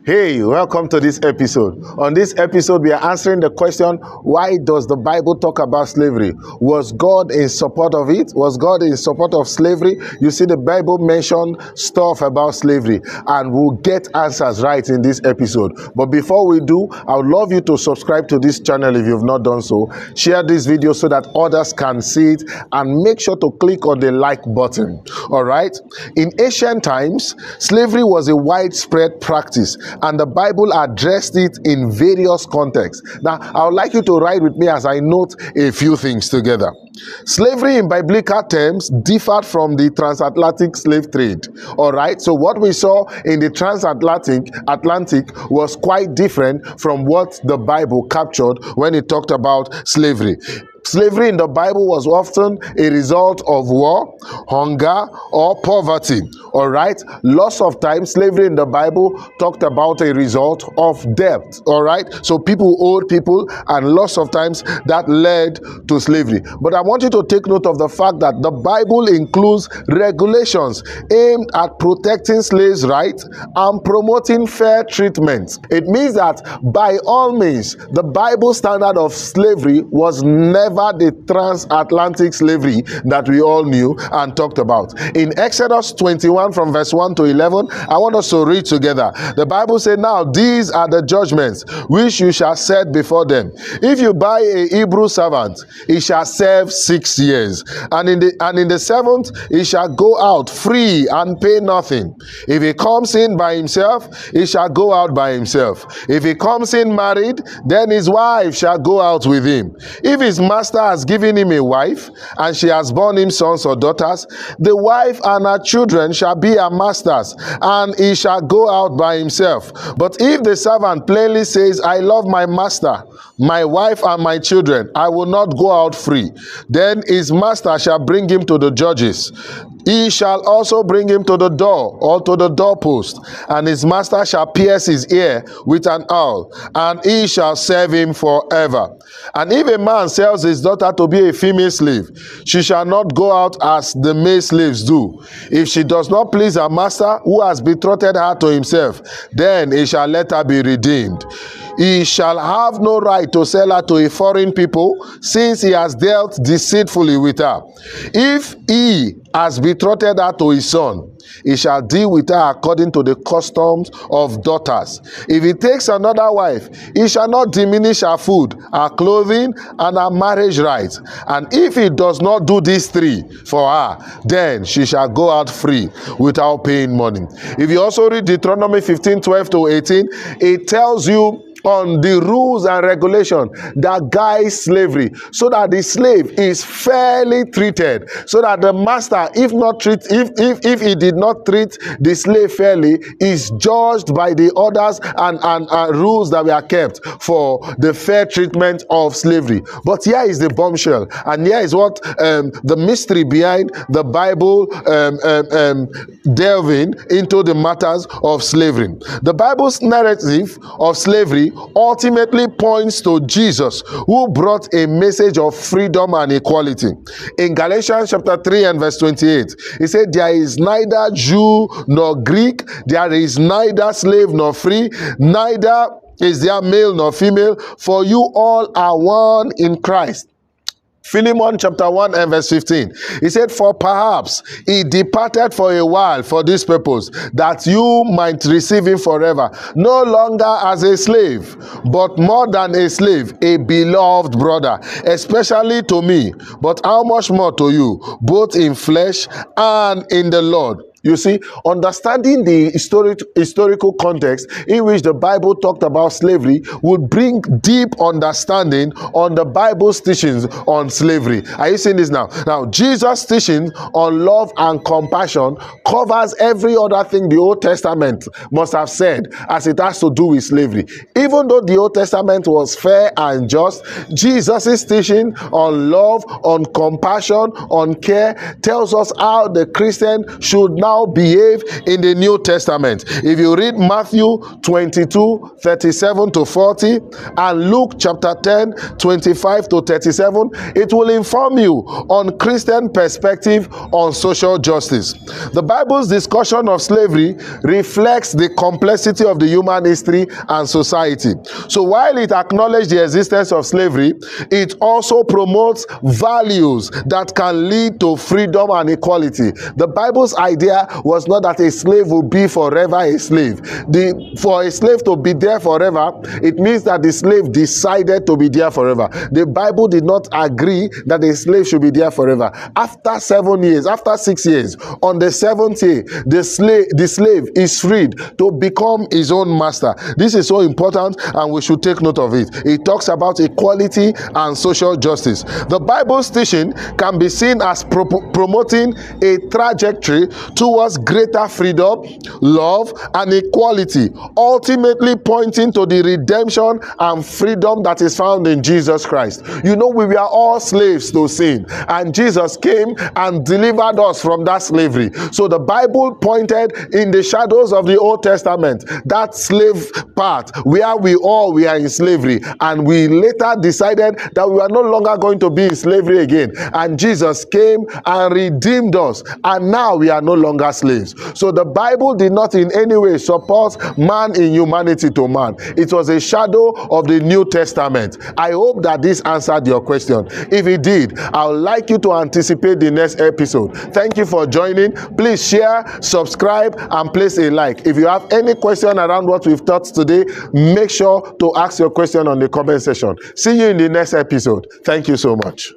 Hey, welcome to this episode. On this episode, we are answering the question, why does the Bible talk about slavery? Was God in support of it? Was God in support of slavery? You see, the Bible mentioned stuff about slavery, and we'll get answers right in this episode. But before we do, I would love you to subscribe to this channel if you've not done so. Share this video so that others can see it, and make sure to click on the like button. All right? In ancient times, slavery was a widespread practice, and the Bible addressed it in various contexts. Now, I would like you to write with me as I note a few things together. Slavery in biblical terms differed from the transatlantic slave trade. All right, so what we saw in the Atlantic was quite different from what the Bible captured when it talked about slavery. Slavery in the Bible was often a result of war, hunger, or poverty. All right. Lots of times, slavery in the Bible talked about a result of debt. All right. So people owed people, and lots of times that led to slavery. But I want you to take note of the fact that the Bible includes regulations aimed at protecting slaves' rights and promoting fair treatment. It means that by all means, the Bible standard of slavery was never the transatlantic slavery that we all knew and talked about. In Exodus 21 from verse 1 to 11, I want us to read together. The Bible said, "Now these are the judgments which you shall set before them. If you buy a Hebrew servant, he shall serve 6 years, and in the seventh he shall go out free and pay nothing. If he comes in by himself, he shall go out by himself. If he comes in married, then his wife shall go out with him. If his master has given him a wife, and she has borne him sons or daughters, the wife and her children shall be her master's, and he shall go out by himself. But if the servant plainly says, I love my master, my wife and my children, I will not go out free, then his master shall bring him to the judges. He shall also bring him to the door or to the doorpost, and his master shall pierce his ear with an awl, and he shall serve him forever. And if a man sells his daughter to be a female slave, she shall not go out as the male slaves do. If she does not please her master, who has betrothed her to himself, then he shall let her be redeemed. He shall have no right to sell her to a foreign people, since he has dealt deceitfully with her. If he has betrothed her to his son, he shall deal with her according to the customs of daughters. If he takes another wife, he shall not diminish her food, her clothing, and her marriage rights. And if he does not do these three for her, then she shall go out free without paying money." If you also read Deuteronomy 15:12 to 18, it tells you on the rules and regulation that guides slavery, so that the slave is fairly treated, so that the master, if he did not treat the slave fairly, is judged by the orders and rules that were kept for the fair treatment of slavery. But here is the bombshell, and here is what the mystery behind the Bible delving into the matters of slavery. The Bible's narrative of slavery ultimately points to Jesus, who brought a message of freedom and equality. In Galatians chapter 3 and verse 28, he said, "There is neither Jew nor Greek, there is neither slave nor free, neither is there male nor female, for you all are one in Christ." Philemon chapter 1 and verse 15. He said, "For perhaps he departed for a while for this purpose, that you might receive him forever, no longer as a slave, but more than a slave, a beloved brother, especially to me, but how much more to you, both in flesh and in the Lord." You see, understanding the historical context in which the Bible talked about slavery would bring deep understanding on the Bible's teachings on slavery. Are you seeing this now? Now, Jesus' teaching on love and compassion covers every other thing the Old Testament must have said as it has to do with slavery. Even though the Old Testament was fair and just, Jesus' teaching on love, on compassion, on care tells us how the Christian should now now behave in the New Testament. If you read Matthew 22, 37 to 40 and Luke chapter 10, 25 to 37, it will inform you on Christian perspective on social justice. The Bible's discussion of slavery reflects the complexity of the human history and society. So while it acknowledges the existence of slavery, it also promotes values that can lead to freedom and equality. The Bible's idea was not that a slave will be forever a slave. For a slave to be there forever, it means that the slave decided to be there forever. The Bible did not agree that a slave should be there forever. After 7 years, after 6 years, on the 7th year, the slave is freed to become his own master. This is so important and we should take note of it. It talks about equality and social justice. The Bible's teaching can be seen as promoting a trajectory towards greater freedom, love, and equality, ultimately pointing to the redemption and freedom that is found in Jesus Christ. You know, we were all slaves to sin, and Jesus came and delivered us from that slavery. So the Bible pointed in the shadows of the Old Testament, that slave part where we all were in slavery, and we later decided that we are no longer going to be in slavery again, and Jesus came and redeemed us, and now we are no longer slaves. So the Bible did not in any way support man in humanity to man. It was a shadow of the New Testament. I hope that this answered your question. If it did, I would like you to anticipate the next episode. Thank you for joining. Please share, subscribe, and place a like. If you have any question around what we've taught today, make sure to ask your question on the comment section. See you in the next episode. Thank you so much.